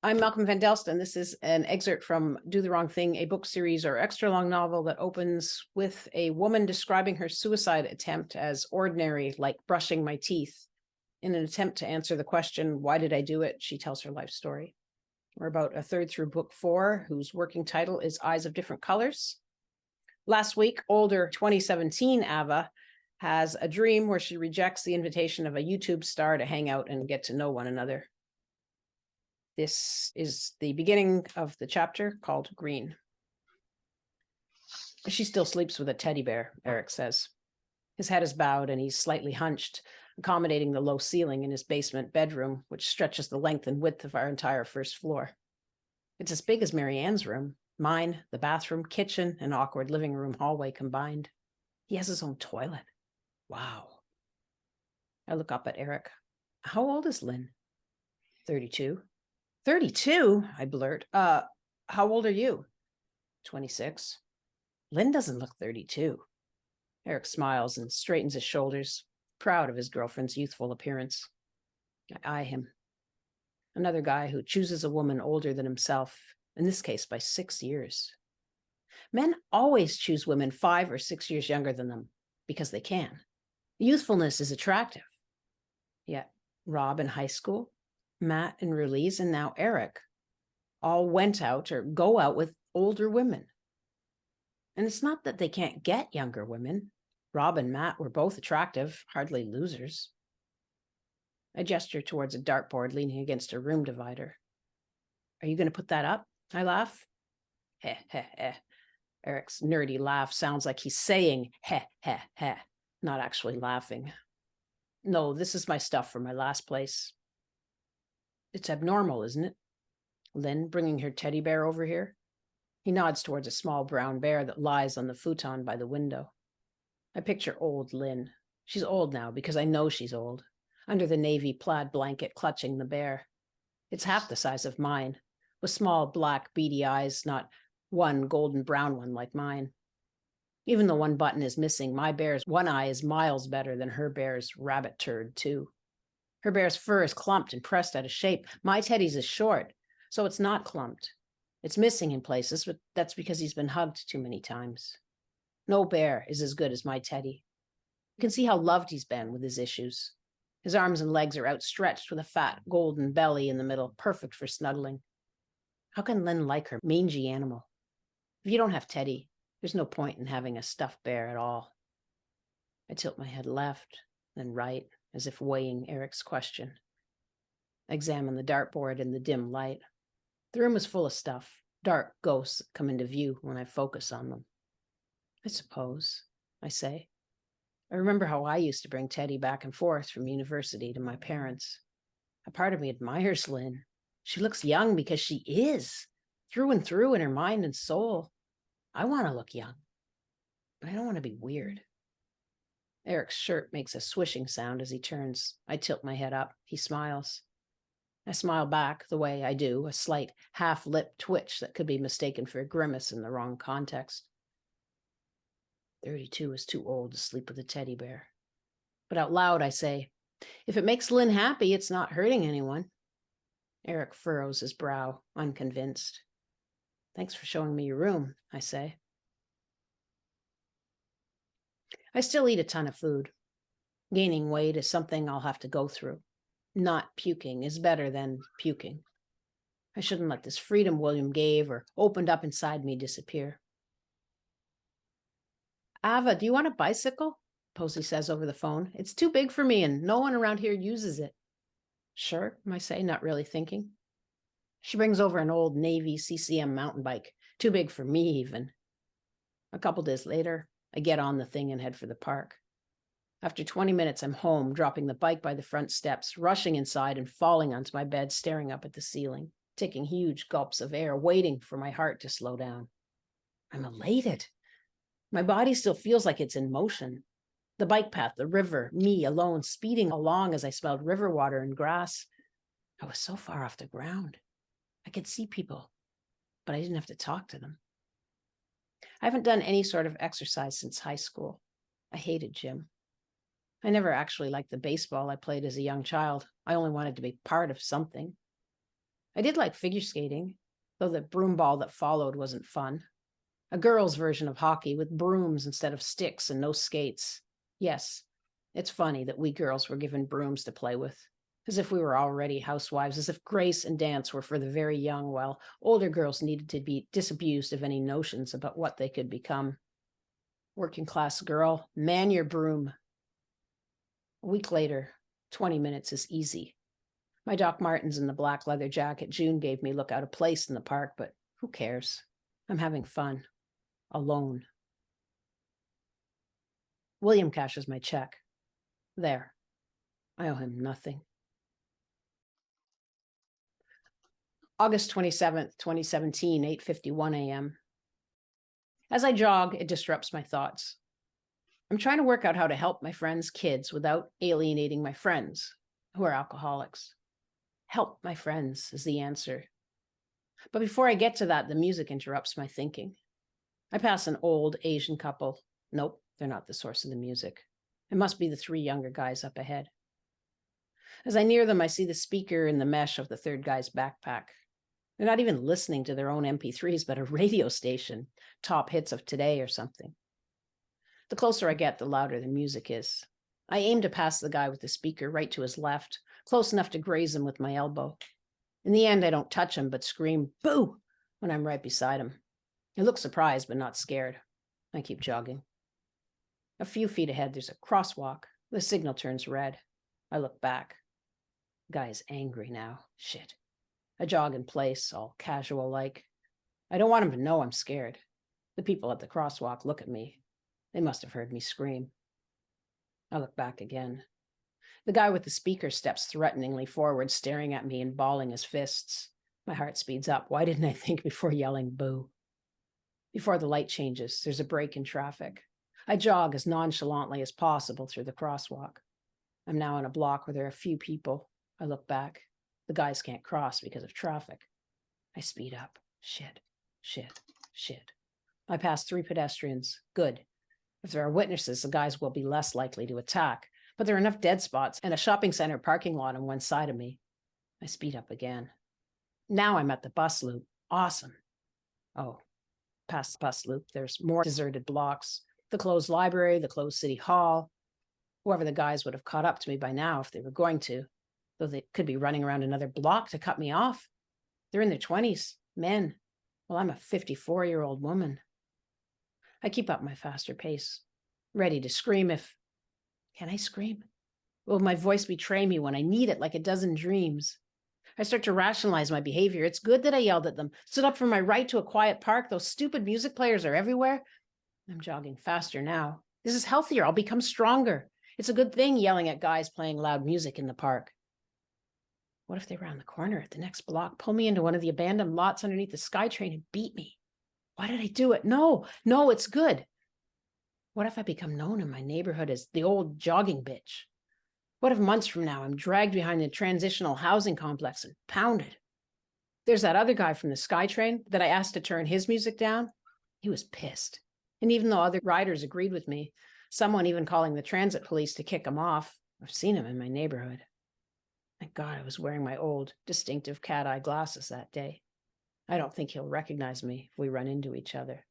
I'm Malcolm Van Delst, and this is an excerpt from Do the Wrong Thing, a book series or extra long novel that opens with a woman describing her suicide attempt as ordinary, like brushing my teeth. In an attempt to answer the question, why did I do it? She tells her life story. We're about a third through book 4, whose working title is Eyes of Different Colors. Last week, older 2017 Ava has a dream where she rejects the invitation of a YouTube star to hang out and get to know one another. This is the beginning of the chapter called Green. She still sleeps with a teddy bear, Eric says. His head is bowed and he's slightly hunched, accommodating the low ceiling in his basement bedroom, which stretches the length and width of our entire first floor. It's as big as Marianne's room, mine, the bathroom, kitchen, and awkward living room hallway combined. He has his own toilet. Wow. I look up at Eric. How old is Lynn? 32. 32? I blurt. How old are you? 26. Lynn doesn't look 32. Eric smiles and straightens his shoulders, proud of his girlfriend's youthful appearance. I eye him. Another guy who chooses a woman older than himself, in this case by 6 years. Men always choose women 5 or 6 years younger than them, because they can. Youthfulness is attractive. Yet Rob in high school, Matt and Release, and now Eric all went out or go out with older women. And it's not that they can't get younger women. Rob and Matt were both attractive, hardly losers. I gesture towards a dartboard leaning against a room divider. Are you going to put that up? I laugh. Heh, heh, heh. Eric's nerdy laugh sounds like he's saying heh, heh, heh, not actually laughing. No, this is my stuff from my last place. It's abnormal, isn't it? Lynn bringing her teddy bear over here? He nods towards a small brown bear that lies on the futon by the window. I picture old Lynn. She's old now because I know she's old, under the navy plaid blanket clutching the bear. It's half the size of mine, with small black beady eyes, not one golden brown one like mine. Even though one button is missing, my bear's one eye is miles better than her bear's rabbit turd, too. Her bear's fur is clumped and pressed out of shape. My teddy's is short, so it's not clumped. It's missing in places, but that's because he's been hugged too many times. No bear is as good as my teddy. You can see how loved he's been with his issues. His arms and legs are outstretched with a fat golden belly in the middle, perfect for snuggling. How can Lynn like her mangy animal? If you don't have Teddy, there's no point in having a stuffed bear at all. I tilt my head left, then right, as if weighing Eric's question. I examine the dartboard in the dim light. The room is full of stuff, dark ghosts that come into view when I focus on them. I suppose, I say. I remember how I used to bring Teddy back and forth from university to my parents. A part of me admires Lynn. She looks young because she is, through and through in her mind and soul. I want to look young, but I don't want to be weird. Eric's shirt makes a swishing sound as he turns. I tilt my head up. He smiles. I smile back the way I do, a slight half-lip twitch that could be mistaken for a grimace in the wrong context. 32 is too old to sleep with a teddy bear. But out loud I say, if it makes Lynn happy, it's not hurting anyone. Eric furrows his brow, unconvinced. Thanks for showing me your room, I say. I still eat a ton of food. Gaining weight is something I'll have to go through. Not puking is better than puking. I shouldn't let this freedom William gave or opened up inside me disappear. Ava, do you want a bicycle? Posey says over the phone. It's too big for me and no one around here uses it. Sure, I say, not really thinking. She brings over an old Navy CCM mountain bike, too big for me even. A couple days later, I get on the thing and head for the park. After 20 minutes, I'm home, dropping the bike by the front steps, rushing inside and falling onto my bed, staring up at the ceiling, taking huge gulps of air, waiting for my heart to slow down. I'm elated. My body still feels like it's in motion. The bike path, the river, me alone, speeding along as I smelled river water and grass. I was so far off the ground. I could see people, but I didn't have to talk to them. I haven't done any sort of exercise since high school. I hated gym. I never actually liked the baseball I played as a young child. I only wanted to be part of something. I did like figure skating, though the broomball that followed wasn't fun. A girl's version of hockey with brooms instead of sticks and no skates. Yes, it's funny that we girls were given brooms to play with, as if we were already housewives, as if grace and dance were for the very young, while older girls needed to be disabused of any notions about what they could become. Working class girl, man your broom. A week later, 20 minutes is easy. My Doc Martens and the black leather jacket June gave me look out of place in the park, but who cares? I'm having fun. Alone. William cashes my check. There. I owe him nothing. August 27th, 2017, 8:51 a.m. As I jog, it disrupts my thoughts. I'm trying to work out how to help my friends' kids without alienating my friends, who are alcoholics. Help my friends is the answer. But before I get to that, the music interrupts my thinking. I pass an old Asian couple. Nope, they're not the source of the music. It must be the three younger guys up ahead. As I near them, I see the speaker in the mesh of the third guy's backpack. They're not even listening to their own MP3s, but a radio station, top hits of today or something. The closer I get, the louder the music is. I aim to pass the guy with the speaker right to his left, close enough to graze him with my elbow. In the end, I don't touch him, but scream, "Boo!" when I'm right beside him. He looks surprised, but not scared. I keep jogging. A few feet ahead, there's a crosswalk. The signal turns red. I look back. The guy is angry now. Shit. I jog in place, all casual-like. I don't want him to know I'm scared. The people at the crosswalk look at me. They must have heard me scream. I look back again. The guy with the speaker steps threateningly forward, staring at me and balling his fists. My heart speeds up. Why didn't I think before yelling boo? Before the light changes, there's a break in traffic. I jog as nonchalantly as possible through the crosswalk. I'm now on a block where there are few people. I look back. The guys can't cross because of traffic. I speed up. Shit. I pass 3 pedestrians. Good. If there are witnesses, the guys will be less likely to attack. But there are enough dead spots and a shopping center parking lot on one side of me. I speed up again. Now I'm at the bus loop. Awesome. Oh, past the bus loop, there's more deserted blocks. The closed library, the closed city hall. Whoever the guys would have caught up to me by now if they were going to, though they could be running around another block to cut me off. They're in their 20s, men. Well, I'm a 54-year-old woman. I keep up my faster pace, ready to scream if... Can I scream? Will my voice betray me when I need it like it does in dreams? I start to rationalize my behavior. It's good that I yelled at them, stood up for my right to a quiet park. Those stupid music players are everywhere. I'm jogging faster now. This is healthier. I'll become stronger. It's a good thing yelling at guys playing loud music in the park. What if they round the corner at the next block, pull me into one of the abandoned lots underneath the SkyTrain and beat me? Why did I do it? No, it's good. What if I become known in my neighborhood as the old jogging bitch? What if months from now I'm dragged behind the transitional housing complex and pounded? There's that other guy from the SkyTrain that I asked to turn his music down. He was pissed. And even though other riders agreed with me, someone even calling the transit police to kick him off, I've seen him in my neighborhood. Thank God I was wearing my old, distinctive cat-eye glasses that day. I don't think he'll recognize me if we run into each other.